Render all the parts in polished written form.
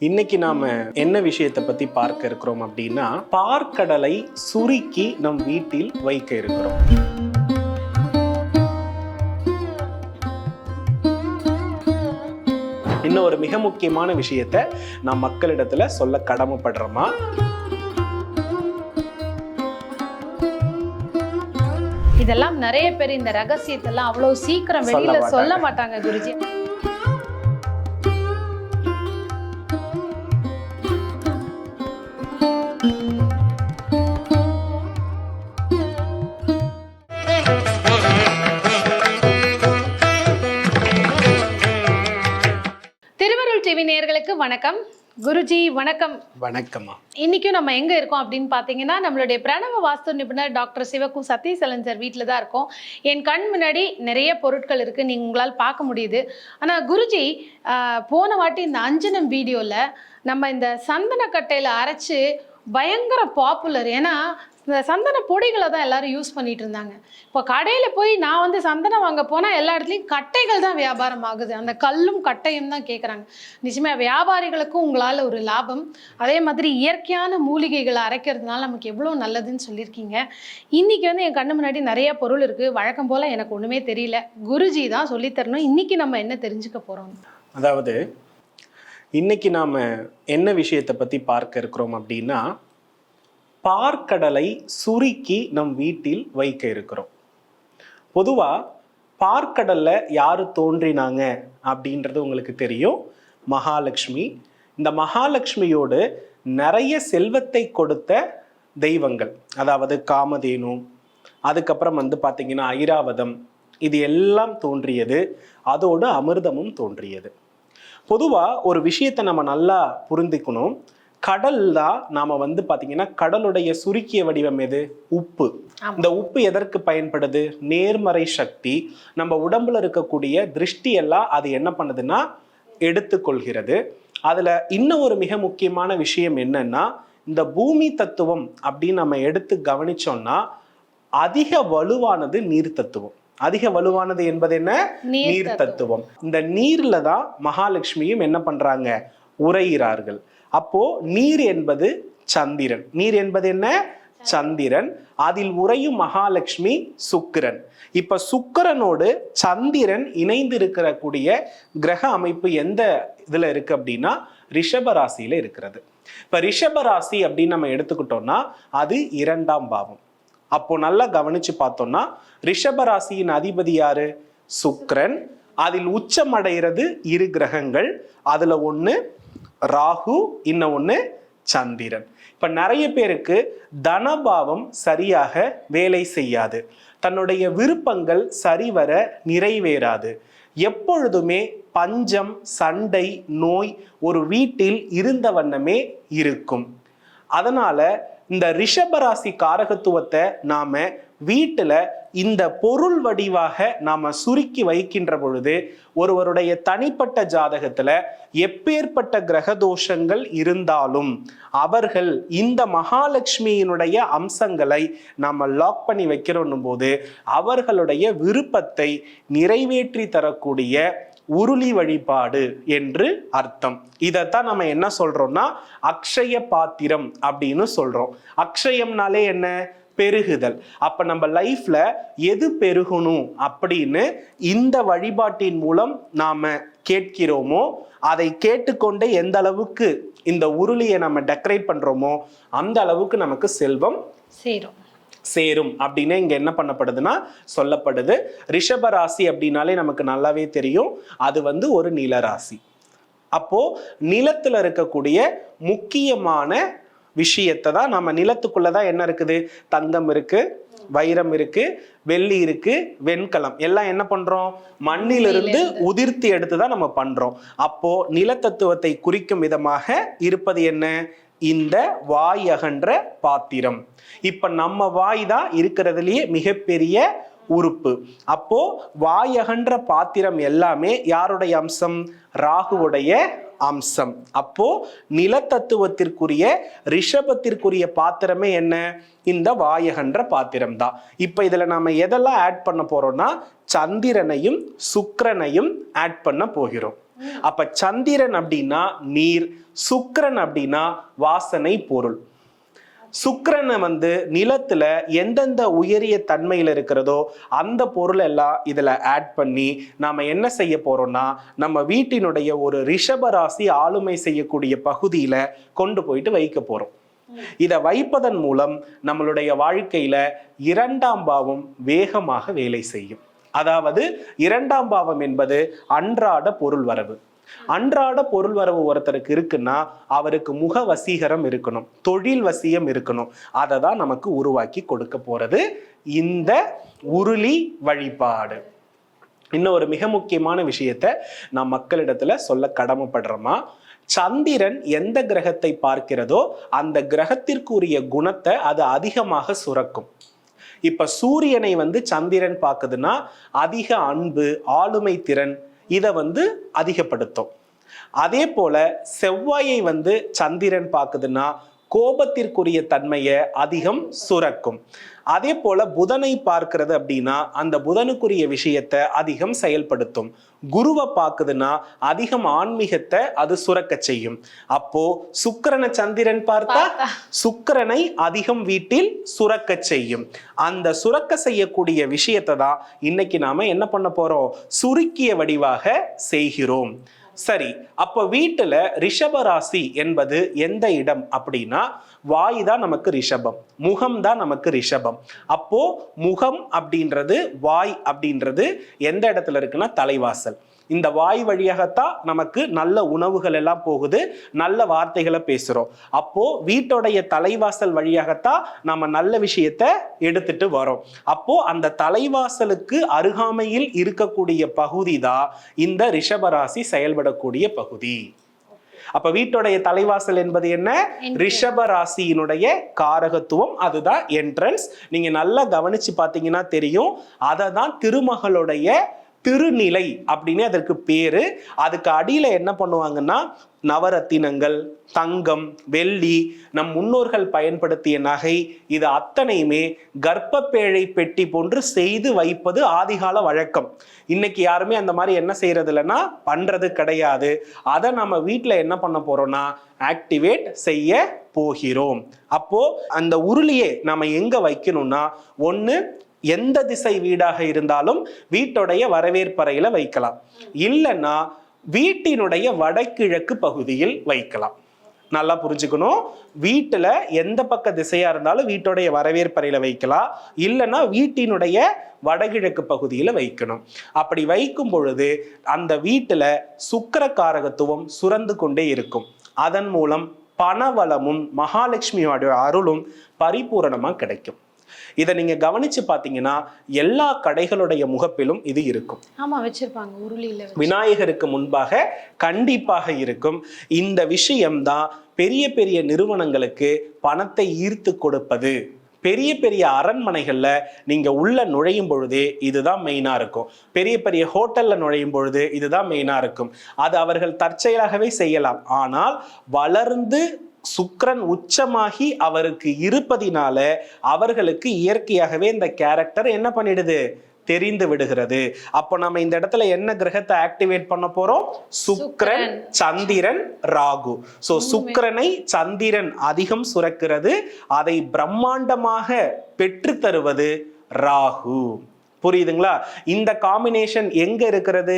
இன்னைக்கு நாம என்ன விஷயத்தை பத்தி பார்க்க இருக்கிறோம் அப்படின்னா, பார்க்கடலை சுருக்கி நம் வீட்டில் வைக்க இருக்கிறோம். இன்னும் ஒரு மிக முக்கியமான விஷயத்தை நான் மக்களிடத்துல சொல்ல கடமைப்படுறோமா. இதெல்லாம் நிறைய பேர் இந்த ரகசியத்தெல்லாம் அவ்வளவு சீக்கிரம் வெளியில சொல்ல மாட்டாங்க குருஜி. திருவருள் டிவி நேயர்களுக்கு வணக்கம். குருஜி வணக்கம். வணக்கம்மா. இன்னைக்கும் நம்ம எங்க இருக்கோம் அப்படின்னு பாத்தீங்கன்னா, நம்மளுடைய பிரணவ வாஸ்து நிபுணர் டாக்டர் சிவகு சதீசலஞ்சர் வீட்டில் தான் இருக்கோம். என் கண் முன்னாடி நிறைய பொருட்கள் இருக்கு, நீங்க உங்களால் பார்க்க முடியுது. ஆனா குருஜி போன வாட்டி இந்த அஞ்சனம் வீடியோல நம்ம இந்த சந்தனக்கட்டையில அரைச்சு பயங்கர பாப்புலர். ஏன்னா இந்த சந்தன பொடிகளை தான் எல்லாரும் யூஸ் பண்ணிட்டு இருந்தாங்க. இப்போ கடையில் போய் நான் சந்தனம் வாங்க போனால் எல்லா இடத்துலையும் கட்டைகள் தான் வியாபாரம் ஆகுது. அந்த கல்லும் கட்டையும் தான் கேட்குறாங்க. நிச்சயமாக வியாபாரிகளுக்கும் உங்களால் ஒரு லாபம். அதே மாதிரி இயற்கையான மூலிகைகளை அரைக்கிறதுனால நமக்கு எவ்வளோ நல்லதுன்னு சொல்லியிருக்கீங்க. இன்றைக்கி என் கண்ணு முன்னாடி நிறைய பொருள் இருக்குது. வழக்கம் போல் எனக்கு ஒன்றுமே தெரியல. குருஜி தான் சொல்லித்தரணும். இன்றைக்கி நம்ம என்ன தெரிஞ்சுக்க போகிறோம்? அதாவது இன்னைக்கு நாம் என்ன விஷயத்தை பற்றி பார்க்க இருக்கிறோம் அப்படின்னா, பார்க்கடலை சுருக்கி நம் வீட்டில் வைக்க இருக்கிறோம். பொதுவாக பார்க்கடல்ல யாரு தோன்றினாங்க அப்படின்றது உங்களுக்கு தெரியும். மகாலட்சுமி. இந்த மகாலட்சுமியோடு நிறைய செல்வத்தை கொடுத்த தெய்வங்கள், அதாவது காமதேனு, அதுக்கப்புறம் பார்த்தீங்கன்னா ஐராவதம், இது எல்லாம் தோன்றியது. அதோடு அமிர்தமும் தோன்றியது. பொதுவாக ஒரு விஷயத்தை நம்ம நல்லா புரிந்துக்கணும். கடல் தான் நாம பார்த்தீங்கன்னா கடலுடைய சுருக்கிய வடிவம் எது? உப்பு. இந்த உப்பு எதற்கு பயன்படுது? நேர்மறை சக்தி. நம்ம உடம்புல இருக்கக்கூடிய திருஷ்டி எல்லாம் அது என்ன பண்ணுதுன்னா எடுத்துக்கொள்கிறது. அதுல இன்னும் ஒரு மிக முக்கியமான விஷயம் என்னன்னா, இந்த பூமி தத்துவம் அப்படின்னு நம்ம எடுத்து கவனிச்சோம்னா அதிக வலுவானது நீர் தத்துவம். அதிக வலுவானது என்பது என்ன? நீர் தத்துவம். இந்த நீர்ல தான் மகாலட்சுமியும் என்ன பண்றாங்க? உரைகிறார்கள். அப்போ நீர் என்பது சந்திரன். நீர் என்பது என்ன? சந்திரன். அதில் உறையும் மகாலட்சுமி சுக்கிரன். இப்ப சுக்கிரனோடு சந்திரன் இணைந்து இருக்கக்கூடிய கிரக அமைப்பு எந்த இதுல இருக்கு அப்படின்னா ரிஷப ராசியில இருக்கிறது. இப்ப ரிஷப ராசி அப்படின்னு நம்ம எடுத்துக்கிட்டோம்னா அது 2ஆம் பாவம். அப்போ நல்லா கவனிச்சு பார்த்தோம்னா ரிஷப ராசியின் அதிபதி யாரு? சுக்கிரன். அதில் உச்சம் அடைகிறது 2 கிரகங்கள். அதுல ஒண்ணு ராகு, இன்னும் ஒன்று சந்திரன். இப்ப நிறைய பேருக்கு தனபாவம் சரியாக வேலை செய்யாது. தன்னுடைய விருப்பங்கள் சரிவர நிறைவேறாது. எப்பொழுதுமே பஞ்சம், சண்டை, நோய் ஒரு வீட்டில் இருந்த வண்ணமே இருக்கும். அதனால இந்த ரிஷபராசி காரகத்துவத்தை நாம வீட்டுல இந்த பொருள் வடிவாக நாம சுருக்கி வைக்கின்ற பொழுது ஒருவருடைய தனிப்பட்ட ஜாதகத்துல எப்பேற்பட்ட கிரகதோஷங்கள் இருந்தாலும் அவர்கள் இந்த மகாலட்சுமியினுடைய அம்சங்களை நாம லாக் பண்ணி வைக்கிறோம் போது அவர்களுடைய விருப்பத்தை நிறைவேற்றி தரக்கூடிய உருளி வழிபாடு என்று அர்த்தம். இதைத்தான் நம்ம என்ன சொல்றோம்னா அக்ஷய பாத்திரம் அப்படின்னு சொல்றோம். அக்ஷயம்னாலே என்ன? பெருகுதல். அப்ப நம்ம லைஃப்ல எது பெருகணும் அப்படின்னு இந்த வழிபாட்டின் மூலம் நாம கேட்கிறோமோ அதை கேட்டுக்கொண்டே எந்த அளவுக்கு இந்த உருளியை நம்ம டெக்கரேட் பண்றோமோ அந்த அளவுக்கு நமக்கு செல்வம் சேரும் அப்படின்னு இங்க என்ன பண்ணப்படுதுன்னா சொல்லப்படுது. ரிஷப ராசி அப்படின்னாலே நமக்கு நல்லாவே தெரியும், அது ஒரு நிலராசி. அப்போ நிலத்துல இருக்கக்கூடிய முக்கியமான விஷயத்தை தான் நம்ம நிலத்துக்குள்ளதான் என்ன இருக்குது? தங்கம் இருக்கு, வைரம் இருக்கு, வெள்ளி இருக்கு, வெண்கலம் எல்லாம் என்ன பண்றோம்? மண்ணிலிருந்து உதிர்த்தி எடுத்துதான் நம்ம பண்றோம். அப்போ நிலத்தத்துவத்தை குறிக்கும் விதமாக இருப்பது என்ன? இந்த வாய் அகன்ற பாத்திரம். இப்ப நம்ம வாய் தான் இருக்கிறதுலயே மிகப்பெரிய உறுப்பு. அப்போ வாய் அகன்ற பாத்திரம் எல்லாமே யாருடைய அம்சம்? ராகுவுடைய அம்சம். அப்போ நிலத்தத்துவத்திற்குரிய ரிஷபத்திற்குரிய பாத்திரமே என்ன? இந்த வாயகன்ற பாத்திரம் தான். இப்ப இதுல நாம எதெல்லாம் ஆட் பண்ண போறோம்னா சந்திரனையும் சுக்கிரனையும் ஆட் பண்ண போகிறோம். அப்ப சந்திரன் அப்படின்னா நீர், சுக்கிரன் அப்படின்னா வாசனை பொருள். சுக்கிரனை நிலத்துல எந்தெந்த உயரிய தன்மையில இருக்கிறதோ அந்த பொருள் எல்லாம் இதுல ஆட் பண்ணி நாம என்ன செய்ய போறோம்னா, நம்ம வீட்டினுடைய ஒரு ரிஷப ராசி ஆளுமை செய்யக்கூடிய பகுதியில கொண்டு போயிட்டு வைக்க போறோம். இதை வைப்பதன் மூலம் நம்மளுடைய வாழ்க்கையில 2ஆம் பாவம் வேகமாக வேலை செய்யும். அதாவது 2ஆம் பாவம் என்பது அன்றாட பொருள் வரவு. அன்றாட பொருள் வரவு ஒருத்தருக்கு இருக்குன்னா அவருக்கு முக வசீகரம் இருக்கணும், தொழில் வசியம் இருக்கணும். அதை தான் நமக்கு உருவாக்கி கொடுக்க போறது இந்த உருளி வழிபாடு. இன்னும் ஒரு மிக முக்கியமான விஷயத்த நான் மக்களிடத்துல சொல்ல கடமைப்படுறோமா, சந்திரன் எந்த கிரகத்தை பார்க்கிறதோ அந்த கிரகத்திற்குரிய குணத்தை அது அதிகமாக சுரக்கும். இப்ப சூரியனை சந்திரன் பார்க்குதுன்னா அதிக அன்பு, ஆளுமை திறன் இதை அதிகப்படுத்தும். அதே போல செவ்வாயை சந்திரன் பார்க்குதுன்னா கோபத்திற்குரிய தன்மையை அதிகம் சுரக்கும். அதே போல புதனை பார்க்கிறது அப்படின்னா அந்த புதனுக்குரிய விஷயத்தை அதிகம் செயல்படுத்தும். குருவை பார்க்குதுன்னா அதிகம் ஆன்மீகத்தை அது சுரக்க செய்யும். அப்போ சுக்கிரனை சந்திரன் பார்த்தா சுக்கிரனை அதிகம் வீட்டில் சுரக்க செய்யும். அந்த சுரக்க செய்யக்கூடிய விஷயத்தை தான் இன்னைக்கு நாம என்ன பண்ண போறோம், சுருக்கிய வடிவாக செய்கிறோம். சரி, அப்ப வீட்டுல ரிஷப ராசி என்பது எந்த இடம் அப்படின்னா, வாய் தான் நமக்கு ரிஷபம், முகம் தான் நமக்கு ரிஷபம். அப்போ முகம் அப்படின்றது, வாய் அப்படின்றது எந்த இடத்துல இருக்குன்னா தலைவாசல். இந்த வாய் வழியாகத்தான் நமக்கு நல்ல உணவுகள் எல்லாம் போகுது, நல்ல வார்த்தைகளை பேசுறோம். அப்போ வீட்டுடைய தலைவாசல் வழியாகத்தான் நம்ம நல்ல விஷயத்த எடுத்துட்டு வரோம். அப்போ அந்த தலைவாசலுக்கு அருகாமையில் இருக்கக்கூடிய பகுதி தான் இந்த ரிஷபராசி செயல்படக்கூடிய பகுதி. அப்ப வீட்டுடைய தலைவாசல் என்பது என்ன, ரிஷப ராசியினுடைய காரகத்துவம், அதுதான் என்ட்ரன்ஸ். நீங்க நல்லா கவனிச்சு பாத்தீங்கன்னா தெரியும். அதை தான் திருமகளுடைய திருநிலை அப்படின்னு அதற்கு பேரு. அதுக்கு அடியில என்ன பண்ணுவாங்கன்னா நவரத்தினங்கள், தங்கம், வெள்ளி, நம் முன்னோர்கள் பயன்படுத்திய நகை, இது அத்தனையுமே கர்ப்பப்பேழை பெட்டி போன்று செய்து வைப்பது ஆதிகால வழக்கம். இன்னைக்கு யாருமே அந்த மாதிரி என்ன செய்யறது இல்லைன்னா பண்றது கிடையாது. அதை நம்ம வீட்டுல என்ன பண்ண போறோம்னா ஆக்டிவேட் செய்ய போகிறோம். அப்போ அந்த உருளியை நம்ம எங்க வைக்கணும்னா, ஒண்ணு எந்த திசை வீடாக இருந்தாலும் வீட்டுடைய வரவேற்பறையில வைக்கலாம், இல்லைன்னா வீட்டினுடைய வடகிழக்கு பகுதியில் வைக்கலாம். நல்லா புரிஞ்சுக்கணும். வீட்டுல எந்த பக்க திசையா இருந்தாலும் வீட்டுடைய வரவேற்பறையில வைக்கலாம், இல்லைன்னா வீட்டினுடைய வடகிழக்கு பகுதியில வைக்கணும். அப்படி வைக்கும் பொழுது அந்த வீட்டுல சுக்கிர காரகத்துவம் சுரந்து கொண்டே இருக்கும். அதன் மூலம் பணவளமும் மகாலட்சுமியோட அருளும் பரிபூரணமா கிடைக்கும். இதை நீங்க கவனிச்சு பாத்தீங்கன்னா எல்லா கடைகளுடைய முகப்பிலும் இது இருக்கும். ஆமா, வச்சிருப்பாங்க உருளியில. விநாயகருக்கு முன்பாக கண்டிப்பாக இருக்கும். இந்த விஷயம்தான் பெரிய பெரிய நிறுவனங்களுக்கு பணத்தை ஈர்த்து கொடுப்பது. பெரிய பெரிய அரண்மனைகள்ல நீங்க உள்ள நுழையும் பொழுதே இதுதான் மெயினா இருக்கும். பெரிய பெரிய ஹோட்டல்ல நுழையும் பொழுது இதுதான் மெயினா இருக்கும். அது அவர்கள் தற்செயலாகவே செய்யலாம். ஆனால் வளர்ந்து சுக்கிரன் உச்சமாகி அவருக்கு இருப்பதினால அவர்களுக்கு இயற்கையாகவே இந்த கேரக்டர் என்ன பண்ணிடுது, தெரிந்து விடுகிறது. அப்போ நம்ம இந்த இடத்துல என்ன கிரகத்தை ஆக்டிவேட் பண்ண போறோம், சுக்கிரன், சந்திரன், ராகு. சோ சுக்கிரனை சந்திரன் அதிகம் சுரக்கிறது, அதை பிரம்மாண்டமாக பெற்று தருவது ராகு. புரியுதுங்களா? இந்த காம்பினேஷன் எங்க இருக்கிறது,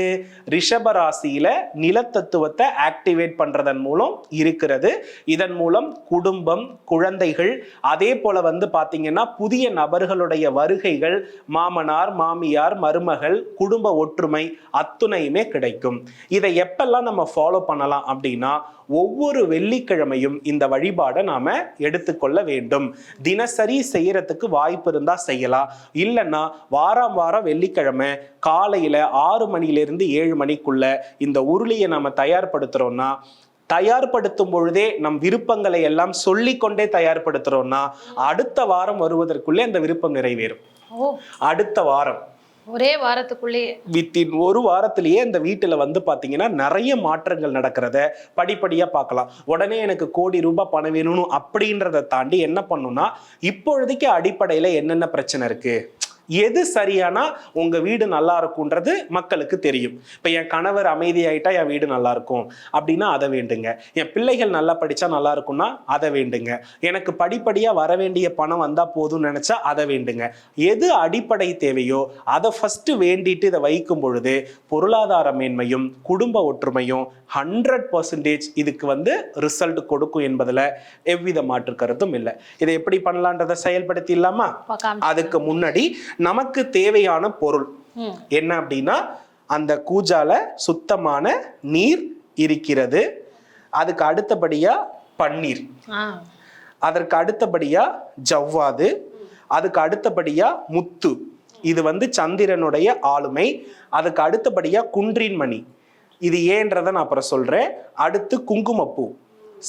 ரிஷப ராசியில நிலத்தத்துவத்தை ஆக்டிவேட் பண்றதன் மூலம் இருக்கிறது. இதன் மூலம் குடும்பம், குழந்தைகள், அதே போல பாத்தீங்கன்னா புதிய நபர்களுடைய வருகைகள், மாமனார், மாமியார், மருமகள், குடும்ப ஒற்றுமை அத்துணையுமே கிடைக்கும். இதை எப்பெல்லாம் நம்ம ஃபாலோ பண்ணலாம் அப்படின்னா, ஒவ்வொரு வெள்ளிக்கிழமையும் இந்த வழிபாடை நாம எடுத்துக்கொள்ள வேண்டும். தினசரி செய்யறதுக்கு வாய்ப்பு இருந்தா செய்யலாம், இல்லைன்னா வாரம் வெள்ளிக்கிழமை காலையில 6 மணிலிருந்து 7 மணிக்குள்ள இந்த உருளியை நம்ம தயார்படுத்துறோம்னா, தயார்படுத்தும் பொழுதே நம் விருப்பங்களை எல்லாம் சொல்லிக்கொண்டே தயார்படுத்துறோம்னா அடுத்த வாரம் வருவதற்குள்ளே அந்த விருப்பம் நிறைவேறும். அடுத்த வாரம் ஒரே வாரத்துக்குள்ளேயே, வித்தின் ஒரு வாரத்திலேயே இந்த வீட்டுல பாத்தீங்கன்னா நிறைய மாற்றங்கள் நடக்கிறத படிப்படியா பார்க்கலாம். உடனே எனக்கு கோடி ரூபாய் பணம் வேணும்னு அப்படின்றத தாண்டி என்ன பண்ணும்னா, இப்பொழுதைக்கு அடிப்படையில என்னென்ன பிரச்சனை இருக்கு, எது சரியானா உங்க வீடு நல்லா இருக்கும்ன்றது மக்களுக்கு தெரியும். இப்ப என் கணவர் அமைதியாயிட்டா என் வீடு நல்லா இருக்கும் அப்படின்னா அதை வேண்டுங்க. என் பிள்ளைகள் நல்லா படிச்சா நல்லா இருக்கும்னா அதை வேண்டுங்க. எனக்கு படிப்படியா வர வேண்டிய பணம் வந்தா போதும்னு நினைச்சா அதை வேண்டுங்க. எது அடிப்படை தேவையோ அதை ஃபர்ஸ்ட் வேண்டிட்டு இதை வைக்கும் பொழுது பொருளாதார மேன்மையும் குடும்ப ஒற்றுமையும் 100% இதுக்கு ரிசல்ட் கொடுக்கும் என்பதுல எவ்வித மாற்று கருத்தும் இல்லை. இதை எப்படி பண்ணலான்றதை செயல்படுத்தி இல்லாமா? அதுக்கு முன்னாடி நமக்கு தேவையான பொருள் என்ன அப்படின்னா, அந்த கூஜால சுத்தமான நீர் இருக்கிறது. அதுக்கு அடுத்தபடியா பன்னீர், அதற்கு அடுத்தபடியா ஜவ்வாது, அதுக்கு அடுத்தபடியா முத்து, இது சந்திரனுடைய ஆளுமை. அதுக்கு அடுத்தபடியா குன்றின் மணி, இது ஏன்றதை நான் அப்புறம் சொல்றேன். அடுத்து குங்குமப்பூ,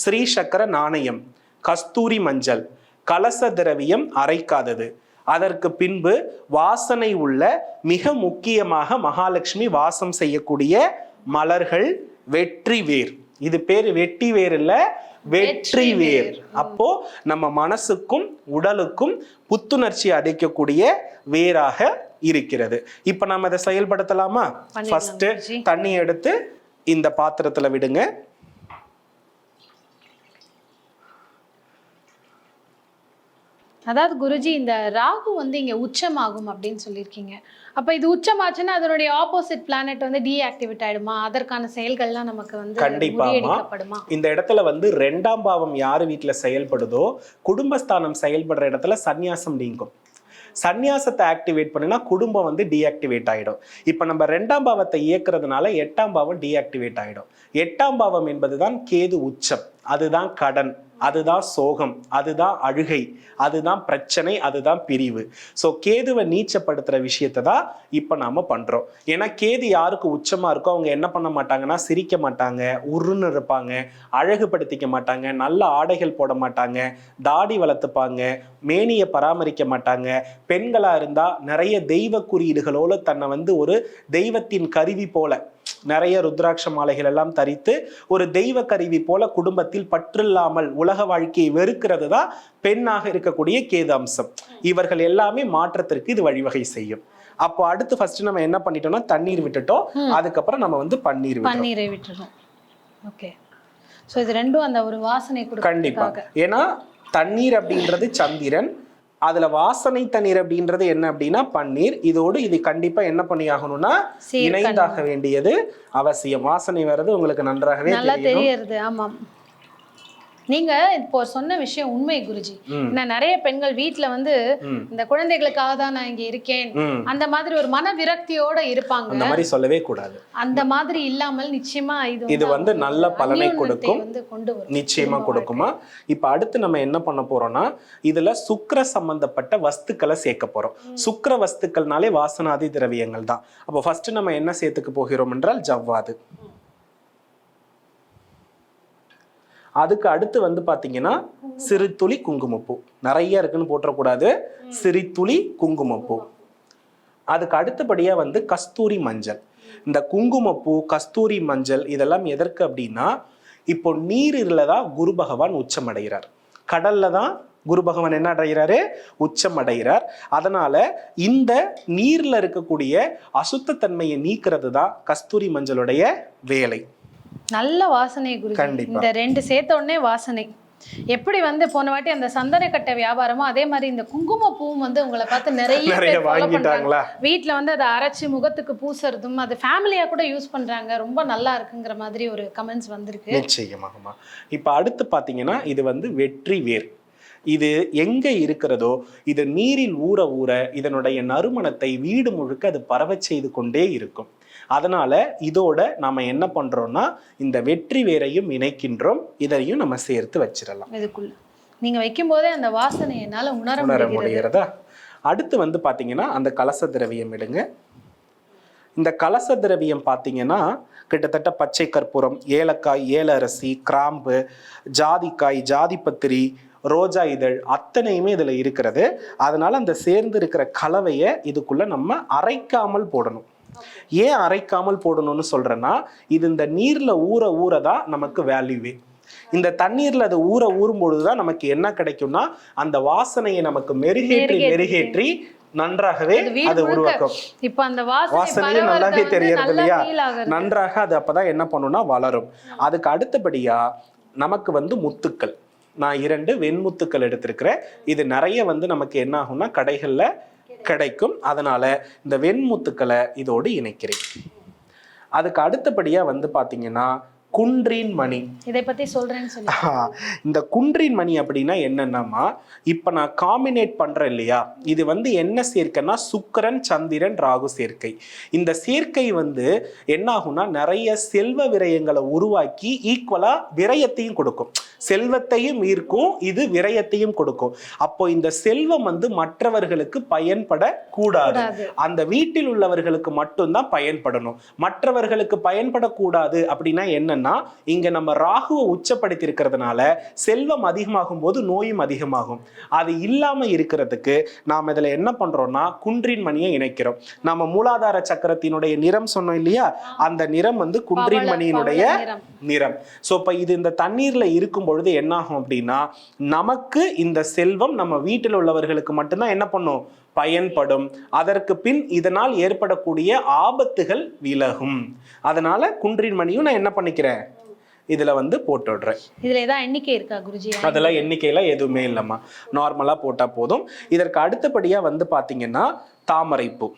ஸ்ரீ சக்கர நாணயம், கஸ்தூரி மஞ்சள், கலச திரவியம் அரைக்காதது. அதற்கு பின்பு வாசனை உள்ள மிக முக்கியமாக மகாலட்சுமி வாசம் செய்யக்கூடிய மலர்கள், வெற்றி வேர். இது பேரு வெட்டி வேர் இல்ல, வெற்றி வேர். அப்போ நம்ம மனசுக்கும் உடலுக்கும் புத்துணர்ச்சி அளிக்கக்கூடிய வேராக இருக்கிறது. இப்ப நம்ம அதை செயல்படுத்தலாமா? ஃபர்ஸ்ட் தண்ணி எடுத்து இந்த பாத்திரத்துல விடுங்க. அதாவது குருஜி, இந்த ராகு இங்க உச்சமாகும் அப்படின்னு சொல்லியிருக்கீங்க. அப்ப இது உச்சமாச்சுன்னா அதனுடைய ஆப்போசிட் பிளானட் டீஆக்டிவேட் ஆயிடுமா? அதற்கான செயல்கள்லாம் நமக்கு கண்டிப்பா இந்த இடத்துல 2ஆம் பாவம் யாரு வீட்டுல செயல்படுதோ, குடும்பஸ்தானம் செயல்படுற இடத்துல சந்நியாசம் நீங்கும். சந்நியாசத்தை ஆக்டிவேட் பண்ணினா குடும்பம் டீஆக்டிவேட் ஆயிடும். இப்ப நம்ம 2ஆம் பாவத்தை இயக்குறதுனால 8ஆம் பாவம் டீஆக்டிவேட் ஆயிடும். 8ஆம் பாவம் என்பதுதான் கேது உச்சம். அதுதான் கடன், அதுதான் சோகம், அதுதான் அழுகை, அதுதான் பிரச்சனை, அதுதான் பிரிவு. ஸோ கேதுவை நீச்சப்படுத்துற விஷயத்தை தான் இப்போ நாம பண்றோம். ஏன்னா கேது யாருக்கு உச்சமா இருக்கோ அவங்க என்ன பண்ண மாட்டாங்கன்னா, சிரிக்க மாட்டாங்க, உருன்னு இருப்பாங்க, அழகுபடுத்திக்க மாட்டாங்க, நல்ல ஆடைகள் போட மாட்டாங்க, தாடி வளர்த்துப்பாங்க, மேனியை பராமரிக்க மாட்டாங்க. பெண்களா இருந்தா நிறைய தெய்வ குறியீடுகளோட தன்னை ஒரு தெய்வத்தின் கருவி போல நிறைய ருத்ராட்ச மாலைகள் எல்லாம் தரித்து ஒரு தெய்வ கருவி போல குடும்பத்தில் பற்றில்லாமல் உலக வாழ்க்கையை வெறுக்கிறது தான் பெண்ணாக இருக்கக்கூடிய கேது அம்சம். இவர்கள் எல்லாமே மாற்றத்திற்கு இது வழிவகை செய்யும். அப்போ அடுத்து ஃபர்ஸ்ட் நம்ம என்ன பண்ணிட்டோம்னா தண்ணீர் விட்டுட்டோம். அதுக்கப்புறம் நம்ம பன்னீரை விட்டுறோம். ஓகே. சோ இது ரெண்டும் அந்த ஒரு வாசனை கொடுக்கும். கண்டிப்பா. ஏன்னா தண்ணீர் அப்படின்றது சந்திரன், அதுல வாசனை தண்ணீர் அப்படின்றது என்ன அப்படின்னா பன்னீர். இதோடு இது கண்டிப்பா என்ன பண்ணி ஆகணும்னா இணைந்தாக வேண்டியது அவசியம். வாசனை வர்றது உங்களுக்கு நன்றாகவே தெரியுது. ஆமாம், நீங்க இப்போ சொன்ன விஷயம் உண்மை குருஜி. நான் நிறைய பெண்கள் வீட்டுல இந்த குழந்தைகளுக்காக தான் நான் இங்க இருக்கேன் அந்த மாதிரி ஒரு மன விரக்தியோட இருப்பாங்க. அந்த மாதிரி சொல்லவே கூடாது. அந்த மாதிரி இல்லாமல் நிச்சயமா இது நல்ல பலனை கொடுக்கும், நிச்சயமா கொடுக்குமா. இப்ப அடுத்து நம்ம என்ன பண்ண போறோம்னா, இதுல சுக்கிர சம்பந்தப்பட்ட வஸ்துக்களை சேர்க்க போறோம். சுக்கிர வஸ்துக்கள்னாலே வாசனாதி திரவியங்கள் தான். அப்போ ஃபர்ஸ்ட் நம்ம என்ன சேர்த்துக்க போகிறோம் என்றால் ஜவ்வாது. அதுக்கு அடுத்து பாத்தீங்கன்னா சிறு துளி குங்குமப்பூ. நிறைய இருக்குன்னு போட்டக்கூடாது, சிறு துளி குங்குமப்பூ. அதுக்கு அடுத்தபடியா கஸ்தூரி மஞ்சள். இந்த குங்குமப்பூ, கஸ்தூரி மஞ்சள் இதெல்லாம் எதற்கு அப்படின்னா, இப்போ நீரில் தான் குரு பகவான் உச்சம் அடைகிறார், கடல்ல தான் குரு பகவான் என்ன அடைகிறாரு, உச்சம் அடைகிறார். அதனால இந்த நீர்ல இருக்கக்கூடிய அசுத்தத்தன்மையை நீக்கிறது தான் கஸ்தூரி மஞ்சளுடைய வேலை. நல்ல வாசனை குரு. இந்த ரெண்டு சேர்த்த உடனே வாசனை. எப்படி போன வாட்டி அந்த சந்தன கட்டை வியாபாரமோ அதே மாதிரி இந்த குங்கும பூவும் உங்களை பார்த்து நிறைய வாங்கிட்டாங்களா. வீட்டுல அதை அரைச்சு முகத்துக்கு பூசுறதும் அது ஃபேமிலியா கூட யூஸ் பண்றாங்க. ரொம்ப நல்லா இருக்குங்கிற மாதிரி ஒரு கமெண்ட்ஸ் வந்திருக்கு. நிச்சயமாகமா. இப்ப அடுத்து பாத்தீங்கன்னா இது வெற்றி வேர். இது எங்க இருக்கிறதோ இது நீரில் ஊற ஊற இதனுடைய நறுமணத்தை வீடு முழுக்க அது பரவச் செய்து கொண்டே இருக்கும். அதனால இதோட நாம என்ன பண்றோம்னா இந்த வெற்றி வேரையும் இணைக்கின்றோம். இதையும் நம்ம சேர்த்து வச்சிடலாம். இதுக்குள்ள நீங்க வைக்கும் போதே அந்த வாசனை என்னால உணர முடிகிறதா. அடுத்து பாத்தீங்கன்னா அந்த கலச திரவியம் எடுங்க. இந்த கலச திரவியம் பாத்தீங்கன்னா கிட்டத்தட்ட பச்சை கற்பூரம், ஏலக்காய், ஏலரசி, கிராம்பு, ஜாதிக்காய், ஜாதிபத்திரி, ரோஜா இதழ் அத்தனையுமே இதுல இருக்கிறது. அதனால அந்த சேர்ந்து இருக்கிற கலவையை இதுக்குள்ள நம்ம அரைக்காமல் போடணும். ஏன் அரைக்காமல் போடணும்னு சொல்றேன்னா, இது இந்த நீர்ல ஊற ஊறதான் நமக்கு வேல்யூவே. இந்த தண்ணீர்ல அது ஊற ஊறும் பொழுதுதான் நமக்கு என்ன கிடைக்கும்னா அந்த வாசனையை நமக்கு மெருகேற்றி நன்றாகவே அது உருவாக்கும். இப்ப அந்த வாசனையும் நல்லாவே தெரியறது இல்லையா? நன்றாக அது அப்பதான் என்ன பண்ணும்னா வளரும். அதுக்கு அடுத்தபடியா நமக்கு வந்து முத்துக்கள், நான் 2 வெண்முத்துக்கள் எடுத்திருக்கிறேன். இது நிறைய வந்து நமக்கு என்ன ஆகும்னா கடைகள்ல கிடைக்கும். அதனால இந்த வெண்முத்துக்களை இதோடு இணைக்கிறேன். அதுக்கு அடுத்தபடியா வந்து பாத்தீங்கன்னா குன்றின் மணி. இதை பத்தி சொல்றேன்னு சொல்லி இந்த குன்றின் மணி அப்படின்னா என்னன்னாமா, இப்ப நான் காம்பினேட் பண்றேன் இல்லையா, இது வந்து என்ன சேர்க்கைன்னா சுக்கிரன் சந்திரன் ராகு சேர்க்கை. இந்த சேர்க்கை வந்து என்ன ஆகும்னா நிறைய செல்வ விரயங்களை உருவாக்கி ஈக்குவலா விரயத்தையும் கொடுக்கும். செல்வத்தையும் ஈர்க்கும், இது விரயத்தையும் கொடுக்கும். அப்போ இந்த செல்வம் வந்து மற்றவர்களுக்கு பயன்படக்கூடாது, அந்த வீட்டில் உள்ளவர்களுக்கு மட்டும்தான் பயன்படணும். மற்றவர்களுக்கு பயன்படக்கூடாது அப்படின்னா என்னன்னா, இங்க நம்ம ராகுவை உச்சப்படுத்தி இருக்கிறதுனால செல்வம் அதிகமாகும் போது நோயும் அதிகமாகும். அது இல்லாம இருக்கிறதுக்கு நாம இதுல என்ன பண்றோம்னா குன்றின் மணியை இணைக்கிறோம். நம்ம மூலாதார சக்கரத்தினுடைய நிறம் சொன்னோம் இல்லையா, அந்த நிறம் வந்து குன்றின் மணியினுடைய நிறம். சோ இப்ப இது இந்த தண்ணீர்ல இருக்கும் பொழுது என்ன ஆகும் அப்படின்னா, நமக்கு இந்த செல்வம் நம்ம வீட்டில் உள்ளவர்களுக்கு மட்டும்தான் என்ன பண்ணும், பயன்படும். அதற்கு பின் இதனால் ஏற்படக்கூடிய ஆபத்துகள் விலகும். அதனால குன்றின் மணியும் நான் என்ன பண்ணிக்கிறேன், இதுல வந்து போட்டுடுறேன். இதுல ஏதாவது எண்ணிக்கை இருக்கா குருஜி? அதெல்லாம் எண்ணிக்கையில எதுவுமே இல்லம்மா, நார்மலா போட்டா போதும். இதற்கு அடுத்தபடியா வந்து பாத்தீங்கன்னா தாமரைப்பூ.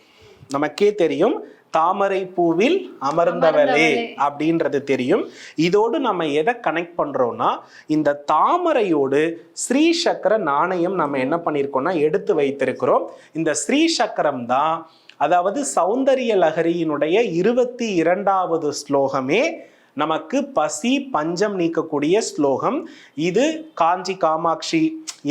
நமக்கே தெரியும் தாமரை பூவில் அமர்ந்தவளே அப்படின்றது தெரியும். இதோடு நம்ம எதை கனெக்ட் பண்றோம்னா, இந்த தாமரையோடு ஸ்ரீ சக்கர நாணயம் நம்ம என்ன பண்ணிருக்கோம்னா எடுத்து வைத்திருக்கிறோம். இந்த ஸ்ரீ சக்கரம் தான், அதாவது சௌந்தரிய லஹரியினுடைய 22வது ஸ்லோகமே நமக்கு பசி பஞ்சம் நீக்கக்கூடிய ஸ்லோகம். இது காஞ்சி காமாட்சி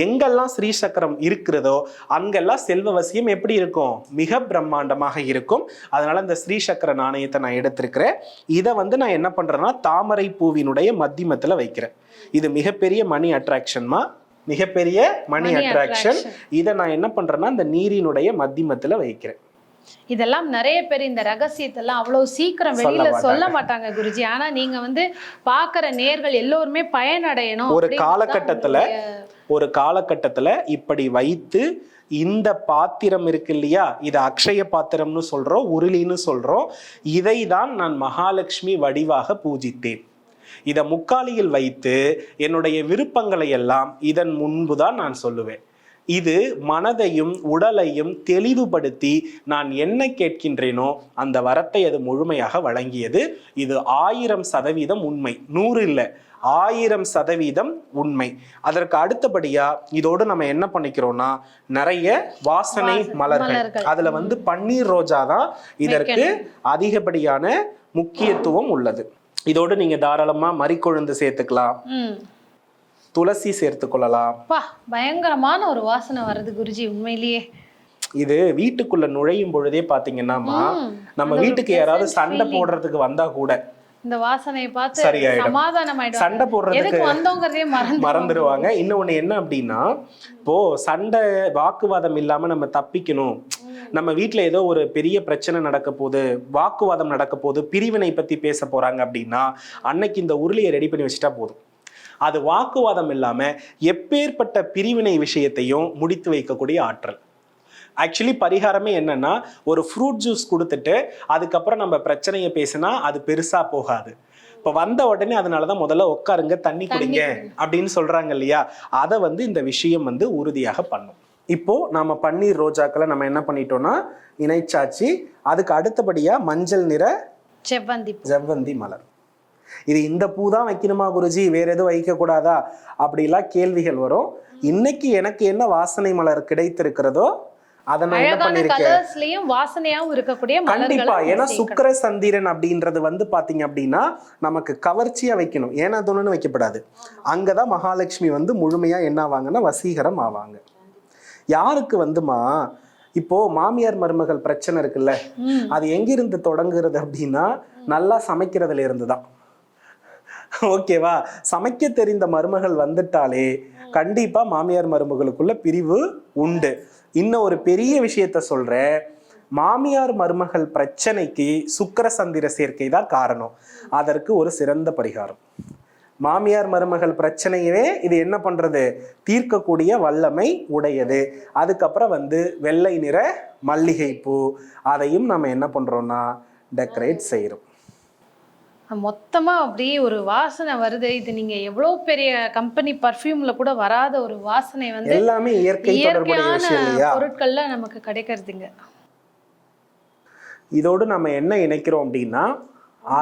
எங்கெல்லாம் ஸ்ரீ சக்கரம் இருக்கிறதோ அங்கெல்லாம் செல்வவசியம் எப்படி இருக்கும், மிக பிரம்மாண்டமாக இருக்கும். அதனால இந்த ஸ்ரீ சக்கர நாணயத்தை நான் எடுத்திருக்கிறேன். இதை வந்து நான் என்ன பண்றேன்னா தாமரை பூவினுடைய மத்தியமத்துல வைக்கிறேன். இது மிகப்பெரிய மணி அட்ராக்ஷன்மா, மிகப்பெரிய மணி அட்ராக்ஷன். இதை நான் என்ன பண்றேன்னா இந்த நீரினுடைய மத்தியமத்துல வைக்கிறேன். இதெல்லாம் நிறைய பேர் இந்த ரகசியத்தெல்லாம் அவ்வளவு சீக்கிரம் வெளியில சொல்ல மாட்டாங்க குருஜி. ஆனா நீங்க வந்து பாக்குற நேர்கள் எல்லோருமே பயனடையணும். ஒரு காலகட்டத்துல இப்படி வைத்து இந்த பாத்திரம் இருக்கு இல்லையா, இது அக்ஷய பாத்திரம்னு சொல்றோம், உருளின்னு சொல்றோம். இதை தான் நான் மகாலட்சுமி வடிவாக பூஜித்தேன். இதை முக்காலியில் வைத்து என்னுடைய விருப்பங்களை எல்லாம் இதன் முன்புதான் நான் சொல்லுவேன். இது மனதையும் உடலையும் தெளிவுபடுத்தி நான் என்ன கேட்கின்றேனோ அந்த வரத்தை அது முழுமையாக வழங்கியது. இது 1000% உண்மை, 100 இல்லை, 1000% உண்மை. அதற்கு அடுத்தபடியா இதோடு நம்ம என்ன பண்ணிக்கிறோம்னா நிறைய வாசனை மலர்கள், அதுல வந்து பன்னீர் ரோஜா தான் இதற்கு அதிகப்படியான முக்கியத்துவம் உள்ளது. இதோடு நீங்க தாராளமா மறிக்கொழுந்து சேர்த்துக்கலாம், துளசி சேர்த்து கொள்ளலாம். பயங்கரமான ஒரு வாசனை வருது குருஜி உண்மையிலேயே. இது வீட்டுக்குள்ள நுழையும் பொழுதே பாத்தீங்கன்னா நம்ம வீட்டுக்கு யாராவது சண்டை போடுறதுக்கு வந்தா கூட இந்த வாசனையை பார்த்து சமாதானமாயிடும், சண்டை போடுறதுக்கு வந்தோங்கிறதே மறந்துடுவாங்க. இன்னொன்னு என்ன அப்படின்னா, இப்போ சண்டை வாக்குவாதம் இல்லாம நம்ம தப்பிக்கணும், நம்ம வீட்டுல ஏதோ ஒரு பெரிய பிரச்சனை நடக்க போது, வாக்குவாதம் நடக்க போது, பிரிவினை பத்தி பேச போறாங்க அப்படின்னா அன்னைக்கு இந்த உருளையை ரெடி பண்ணி வச்சுட்டா போதும். அது வாக்குவாதம் இல்லாம எப்பேற்பட்ட பிரிவினை விஷயத்தையும் முடித்து வைக்கக்கூடிய ஆற்றல். ஆக்சுவலி பரிகாரமே என்னன்னா, ஒரு ஃப்ரூட் ஜூஸ் கொடுத்துட்டு அதுக்கப்புறம் நம்ம பிரச்சனையை பேசினா அது பெருசா போகாது. இப்ப வந்த உடனே அதனாலதான் முதல்ல உட்காருங்க, தண்ணி குடிங்க அப்படின்னு சொல்றாங்க இல்லையா, அதை வந்து இந்த விஷயம் வந்து உறுதியாக பண்ணும். இப்போ நாம பன்னீர் ரோஜாக்களை நம்ம என்ன பண்ணிட்டோம்னா இணைச்சாச்சு. அதுக்கு அடுத்தபடியா மஞ்சள் நிற செவ்வந்தி மலர். இது இந்த பூ தான் வைக்கணுமா குருஜி, வேற எதுவும் வைக்க கூடாதா அப்படிலாம் கேள்விகள் வரும். இன்னைக்கு எனக்கு என்ன வாசனை மலர் கிடைத்திருக்கிறதோ அதை நான் என்ன பண்ணிருக்கேன், வாசனையாவும் இருக்கக்கூடிய கண்டிப்பா. ஏன்னா சுக்கிர சந்திரன் அப்படின்றது வந்து பாத்தீங்க அப்படின்னா நமக்கு கவர்ச்சியா வைக்கணும், ஏன்னா தோணுன்னு வைக்கப்படாது. அங்கதான் மகாலட்சுமி வந்து முழுமையா என்ன ஆவாங்கன்னா வசீகரம் ஆவாங்க. யாருக்கு வந்துமா இப்போ மாமியார் மருமகள் பிரச்சனை இருக்குல்ல, அது எங்கிருந்து தொடங்குறது அப்படின்னா நல்லா சமைக்கிறதுல இருந்துதான். ஓகேவா, சமைக்க தெரிந்த மருமகள் வந்துட்டாலே கண்டிப்பா மாமியார் மருமகளுக்குள்ள பிரிவு உண்டு. இன்னும் ஒரு பெரிய விஷயத்த சொல்றேன், மாமியார் மருமகள் பிரச்சனைக்கு சுக்கிர சந்திர சேர்க்கை தான் காரணம். அதற்கு ஒரு சிறந்த பரிகாரம், மாமியார் மருமகள் பிரச்சனையவே இது என்ன பண்றது, தீர்க்கக்கூடிய வல்லமை உடையது. அதுக்கப்புறம் வந்து வெள்ளை நிற மல்லிகை பூ, அதையும் நம்ம என்ன பண்றோம்னா டெக்கரேட் செய்யறோம். மொத்தமா அப்படியே ஒரு வாசனை வருது. இது நீங்க எவ்வளவு பெரிய கம்பெனி பர்ஃப்யூம்ல கூட வராத ஒரு வாசனை வந்து எல்லாமே இயற்கை தொடர்புடைய விஷயம் இல்லையா? பொருட்கள்ல நமக்கு கிடைக்கிறதுங்க. இதோடு நம்ம என்ன இணைக்கிறோம் அப்படின்னா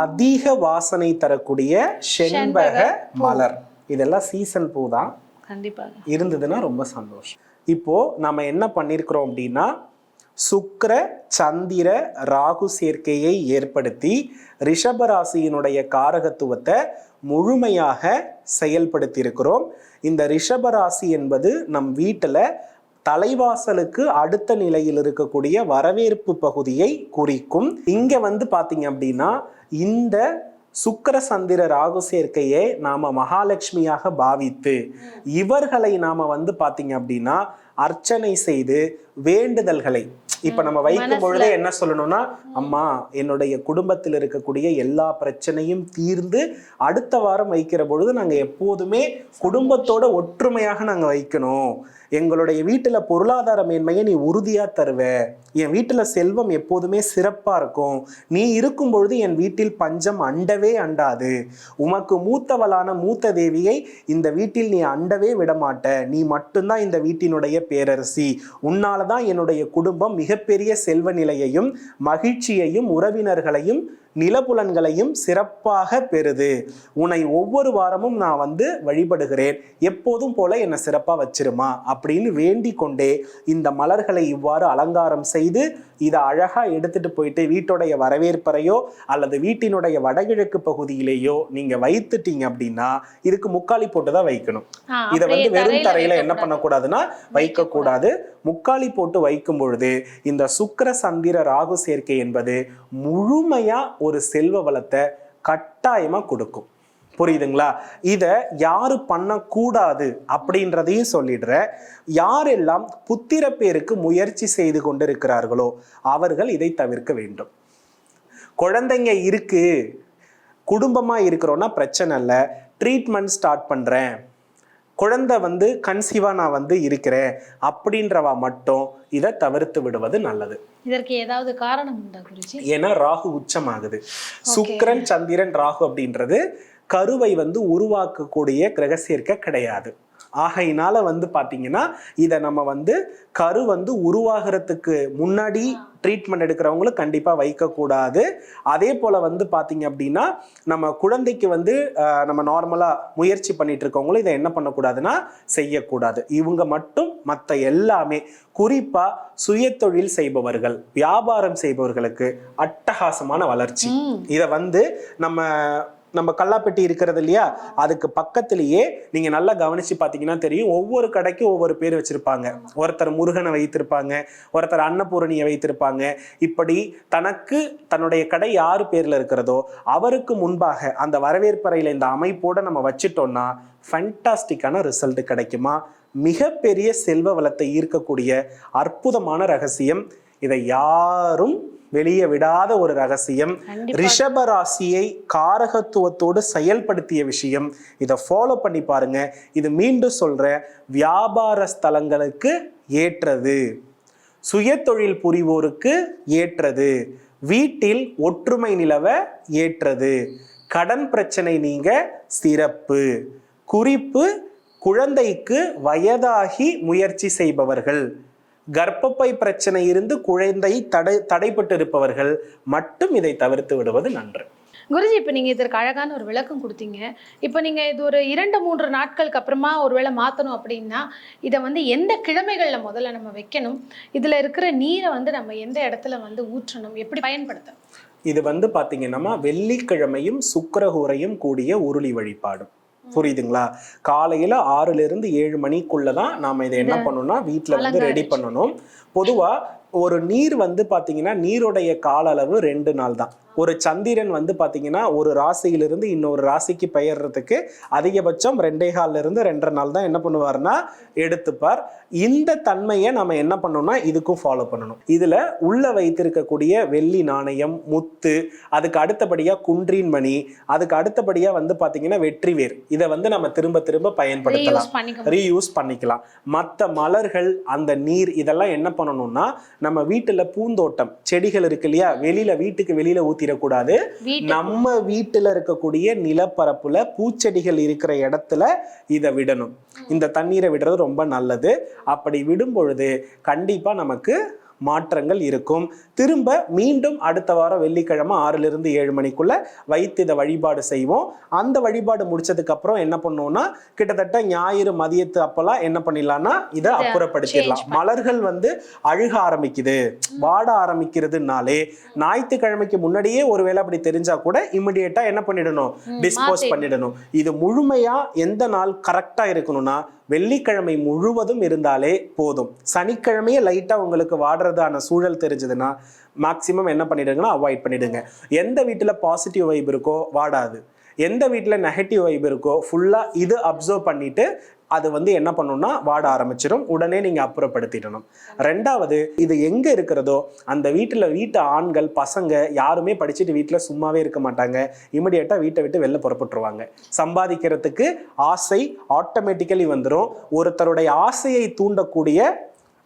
அதிக வாசனை தரக்கூடிய செண்பக மலர். இதெல்லாம் சீசன் பூ தான், கண்டிப்பாக இருந்ததுன்னா ரொம்ப சந்தோஷம். இப்போ நம்ம என்ன பண்ணிருக்கிறோம் அப்படின்னா சுக்கிர சந்திர ராகு சேர்க்கையை ஏற்படுத்தி ரிஷபராசியினுடைய காரகத்துவத்தை முழுமையாக செயல்படுத்தி இருக்கிறோம். இந்த ரிஷபராசி என்பது நம் வீட்டுல தலைவாசலுக்கு அடுத்த நிலையில் இருக்கக்கூடிய வரவேற்பு பகுதியை குறிக்கும். இங்க வந்து பாத்தீங்க அப்படின்னா இந்த சுக்கிர சந்திர ராகு சேர்க்கையை நாம மகாலட்சுமியாக பாவித்து இவர்களை நாம வந்து பாத்தீங்க அப்படின்னா அர்ச்சனை செய்து வேண்டுதல்களை இப்ப நம்ம வைக்கும் பொழுதே என்ன சொல்லணும்னா, அம்மா என்னுடைய குடும்பத்தில் இருக்கக்கூடிய எல்லா பிரச்சனையும் தீர்ந்து அடுத்த வாரம் வைக்கிற பொழுது நாங்க எப்போதுமே குடும்பத்தோட ஒற்றுமையாக நாங்க வைக்கணும். எங்களுடைய வீட்டுல பொருளாதார மேன்மையை நீ உறுதியா தருவ, என் வீட்டுல செல்வம் எப்போதுமே சிறப்பா இருக்கும், நீ இருக்கும் பொழுது என் வீட்டில் பஞ்சம் அண்டவே அண்டாது, உமக்கு மூத்தவளான மூத்த தேவியை இந்த வீட்டில் நீ அண்டவே விடமாட்ட, நீ மட்டும்தான் இந்த வீட்டினுடைய பேரரசி, உன்னாலதான் என்னுடைய குடும்பம் மிகப்பெரிய செல்வ நிலையையும் மகிழ்ச்சியையும் உறவினர்களையும் நிலப்புலன்களையும் சிறப்பாக பெறுது, உன்னை ஒவ்வொரு வாரமும் நான் வந்து வழிபடுகிறேன், எப்போதும் போல என்னை சிறப்பா வச்சிருமா அப்படின்னு வேண்டிக் கொண்டே இந்த மலர்களை இவ்வாறு அலங்காரம் செய்து இதை அழகா எடுத்துட்டு போயிட்டு வீட்டுடைய வரவேற்பறையோ அல்லது வீட்டினுடைய வடகிழக்கு பகுதியிலேயோ நீங்க வைத்துட்டீங்க அப்படின்னா இதுக்கு முக்காலி போட்டுதான் வைக்கணும். இதை வந்து வெறும் தரையில என்ன பண்ணக்கூடாதுன்னா வைக்க கூடாது. முக்காலி போட்டு வைக்கும் பொழுது இந்த சுக்கிர சந்திர ராகு சேர்க்கை என்பது முழுமையா ஒரு செல்வ வளத்தை கட்டாயமா கொடுக்கும். புரியுதுங்களா? இத யாரு பண்ணக்கூடாது அப்படின்றதையும் சொல்லிடுற. யாரெல்லாம் புத்திர பேருக்கு முயற்சி செய்து கொண்டிருக்கிறார்களோ அவர்கள் இதை தவிர்க்க வேண்டும். குழந்தைங்க இருக்கு, குடும்பமா இருக்கிறோம்னா பிரச்சனை இல்லை, ட்ரீட்மெண்ட் ஸ்டார்ட் பண்றேன், குழந்தை வந்து கன்சீவா நான் வந்து இருக்கிறேன் அப்படின்றவா மட்டும் இதை தவிர்த்து விடுவது நல்லது. இதற்கு ஏதாவது காரணம் உண்டா குருஜி? ஏன்னா ராகு உச்சமாகுது. சுக்கிரன் சந்திரன் ராகு அப்படின்றது கருவை வந்து உருவாக்கக்கூடிய கிரக சேர்க்கை கிடையாது. ஆகையினால வந்து பாத்தீங்கன்னா இதை நம்ம வந்து கரு வந்து உருவாகிறதுக்கு முன்னாடி ட்ரீட்மெண்ட் எடுக்கிறவங்களும் கண்டிப்பா வைக்க கூடாது. அதே போல வந்து பாத்தீங்க அப்படின்னா நம்ம குழந்தைக்கு வந்து நம்ம நார்மலா முயற்சி பண்ணிட்டு இருக்கவங்களும் இதை என்ன பண்ணக்கூடாதுன்னா செய்யக்கூடாது. இவங்க மட்டும், மற்ற எல்லாமே குறிப்பா சுய தொழில் செய்பவர்கள், வியாபாரம் செய்பவர்களுக்கு அட்டகாசமான வளர்ச்சி. இதை வந்து நம்ம கல்லாப்பெட்டி இருக்கிறது இல்லையா, அதுக்கு பக்கத்திலேயே நீங்க நல்லா கவனிச்சு பாத்தீங்கன்னா தெரியும், ஒவ்வொரு கடைக்கும் ஒவ்வொரு பேர் வச்சிருப்பாங்க. ஒருத்தர் முருகனை வைத்திருப்பாங்க, ஒருத்தர் அன்னபூரணியை வைத்திருப்பாங்க. இப்படி தனக்கு தன்னுடைய கடை யாரு பேர்ல இருக்கிறதோ அவருக்கு முன்பாக அந்த வரவேற்பறையில இந்த அமைப்போட நம்ம வச்சிட்டோம்னா ஃபேண்டாஸ்டிக்கான ரிசல்ட் கிடைக்குமா. மிகப்பெரிய செல்வ வளத்தை ஈர்க்கக்கூடிய அற்புதமான ரகசியம். இதை யாரும் வெளியே விடாத ஒரு ரகசியம். ரிஷபராசியை காரகத்துவத்தோடு செயல்படுத்திய விஷயம். இதை ஃபாலோ பண்ணி பாருங்க. இது மீண்டும் சொல்ற, வியாபார ஸ்தலங்களுக்கு ஏற்றது, சுய தொழில் புரிவோருக்கு ஏற்றது, வீட்டில் ஒற்றுமை நிலவ ஏற்றது, கடன் பிரச்சனை நீங்க சிறப்பு. குறிப்பு, குழந்தைக்கு வயதாகி முயற்சி செய்பவர்கள், கர்ப்பப்பை பிரச்சனை இருந்து குழந்தை தடைப்பட்டு இருப்பவர்கள் மட்டும் இதை தவிர்த்து விடுவது நன்று. குருஜி, இப்போ நீங்கள் இதற்கு அழகான ஒரு விளக்கம் கொடுத்தீங்க. இப்போ நீங்கள் இது ஒரு 2-3 நாட்களுக்கு அப்புறமா ஒருவேளை மாற்றணும் அப்படின்னா இதை வந்து எந்த கிழமைகளில் முதல்ல நம்ம வைக்கணும், இதில் இருக்கிற நீரை வந்து நம்ம எந்த இடத்துல வந்து ஊற்றணும், எப்படி பயன்படுத்தணும்? இது வந்து பார்த்தீங்கன்னா வெள்ளிக்கிழமையும் சுக்கிரஹோரையும் கூடிய உருளி வழிபாடும். புரியுதுங்களா? காலையில 6-7 மணிக்குள்ளதான் நாம இதை என்ன பண்ணணும்னா வீட்டுல வந்து ரெடி பண்ணணும். பொதுவா ஒரு நீர் வந்து பாத்தீங்கன்னா நீருடைய கால அளவு 2 நாள் தான். ஒரு சந்திரன் வந்து பாத்தீங்கன்னா ஒரு ராசியிலிருந்து இன்னொரு ராசிக்கு பெயர்றதுக்கு அதிகபட்சம் 2.25 இருந்து 2.5 நாள் தான் என்ன பண்ணுவார்னா எடுத்துப்பார். இந்த தன்மையை நம்ம என்ன பண்ணணும்னா இதுக்கும் ஃபாலோ பண்ணணும். இதுல உள்ள வைத்திருக்கக்கூடிய வெள்ளி நாணயம், முத்து, அதுக்கு அடுத்தபடியா குன்றின் மணி, அதுக்கு அடுத்தபடியா வந்து பாத்தீங்கன்னா வெற்றிவேர், இதை வந்து நம்ம திரும்ப திரும்ப பயன்படுத்தலாம், ரீயூஸ் பண்ணிக்கலாம். மற்ற மலர்கள், அந்த நீர், இதெல்லாம் என்ன பண்ணணும்னா நம்ம வீட்டுல பூந்தோட்டம் செடிகள் இருக்கு இல்லையா, வெளியில வீட்டுக்கு வெளியில ஊத்திடக்கூடாது. நம்ம வீட்டுல இருக்கக்கூடிய நிலப்பரப்புல பூச்செடிகள் இருக்கிற இடத்துல இதை விடணும். இந்த தண்ணீரை விடுறது ரொம்ப நல்லது. அப்படி விடும் பொழுது கண்டிப்பா நமக்கு மாற்றங்கள் இருக்கும். திரும்ப மீண்டும் அடுத்த வாரம் வெள்ளிக்கிழமை 6 இருந்து 7 மணிக்குள்ள வைத்து இதை வழிபாடு செய்வோம். அந்த வழிபாடு முடிச்சதுக்கு அப்புறம் என்ன பண்ணுவோம்னா கிட்டத்தட்ட ஞாயிறு மதியத்து அப்பெல்லாம் என்ன பண்ணிடலாம்னா இதை அப்புறப்படுத்திடலாம். மலர்கள் வந்து அழுக ஆரம்பிக்குது, வாட ஆரம்பிக்கிறதுனாலே ஞாயிற்றுக்கிழமைக்கு முன்னாடியே ஒருவேளை அப்படி தெரிஞ்சா கூட இமிடியேட்டா என்ன பண்ணிடணும், டிஸ்போஸ் பண்ணிடணும். இது முழுமையா எந்த நாள் கரெக்டா இருக்கணும்னா வெள்ளிக்கிழமை முழுவதும் இருந்தாலே போதும். சனிக்கிழமையே லைட்டா உங்களுக்கு வாடுறதான சூழல் தெரிஞ்சதுன்னா மேக்சிமம் என்ன பண்ணிடுங்கன்னா அவாய்ட் பண்ணிடுங்க. எந்த வீட்டுல பாசிட்டிவ் வைப் இருக்கோ வாடாது, எந்த வீட்டுல நெகட்டிவ் வைப் இருக்கோ ஃபுல்லா இது அப்சர்வ் பண்ணிட்டு அது வந்து என்ன பண்ணணும்னா வாட ஆரம்பிச்சிடும். உடனே நீங்க அப்புறப்படுத்திடணும். ரெண்டாவது, இது எங்க இருக்கிறதோ அந்த வீட்டு ஆண்கள் பசங்க யாருமே படிச்சுட்டு வீட்டுல சும்மாவே இருக்க மாட்டாங்க. இமிடியேட்டா வீட்டை விட்டு வெளில புறப்பட்டுருவாங்க. சம்பாதிக்கிறதுக்கு ஆசை ஆட்டோமேட்டிக்கலி வந்துடும். ஒருத்தருடைய ஆசையை தூண்டக்கூடிய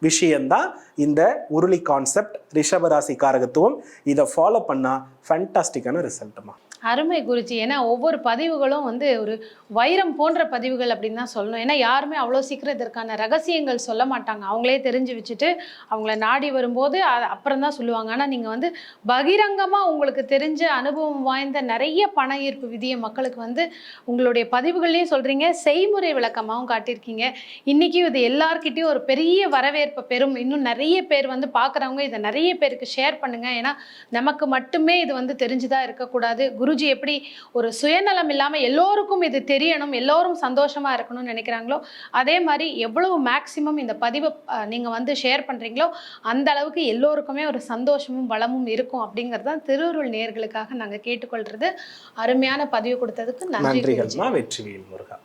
விஷயம்தான் இந்த உருளி கான்செப்ட், ரிஷபராசி காரகத்துவம். இதை ஃபாலோ பண்ணா ஃபேண்டாஸ்டிக்கான ரிசல்ட்டுமா. அருமை குருஜி. ஏன்னா ஒவ்வொரு பதிவுகளும் வந்து ஒரு வைரம் போன்ற பதிவுகள் அப்படின்னு தான் சொல்லணும். ஏன்னா யாருமே அவ்வளோ சீக்கிரம் இதற்கான ரகசியங்கள் சொல்ல மாட்டாங்க. அவங்களே தெரிஞ்சு வச்சுட்டு அவங்கள நாடி வரும்போது அப்புறம் தான் சொல்லுவாங்க. ஆனால் நீங்கள் வந்து பகிரங்கமாக உங்களுக்கு தெரிஞ்ச அனுபவம் வாய்ந்த நிறைய பண ஈர்ப்பு விதியை மக்களுக்கு வந்து உங்களுடைய பதிவுகள்லையும் சொல்கிறீங்க, செய்முறை விளக்கமாகவும் காட்டியிருக்கீங்க. இன்றைக்கும் இது எல்லார்கிட்டையும் ஒரு பெரிய வரவேற்பை பெறும். இன்னும் நிறைய பேர் வந்து பார்க்குறவங்க இதை நிறைய பேருக்கு ஷேர் பண்ணுங்கள். ஏன்னா நமக்கு மட்டுமே இது வந்து தெரிஞ்சுதான் இருக்கக்கூடாது. குருஜி எப்படி ஒரு சுயநலம் இல்லாமல் எல்லோருக்கும் இது தெரியணும், எல்லோரும் சந்தோஷமா இருக்கணும்னு நினைக்கிறாங்களோ அதே மாதிரி எவ்வளவு மேக்சிமம் இந்த பதிவை நீங்க வந்து ஷேர் பண்றீங்களோ அந்த அளவுக்கு எல்லோருக்குமே ஒரு சந்தோஷமும் வளமும் இருக்கும் அப்படிங்கிறது தான் திருவருள் நேயர்களுக்காக நாங்கள் கேட்டுக்கொள்றது. அருமையான பதிவு கொடுத்ததுக்கு நன்றி. நன்றிகள். வெற்றிவேல் முருகா.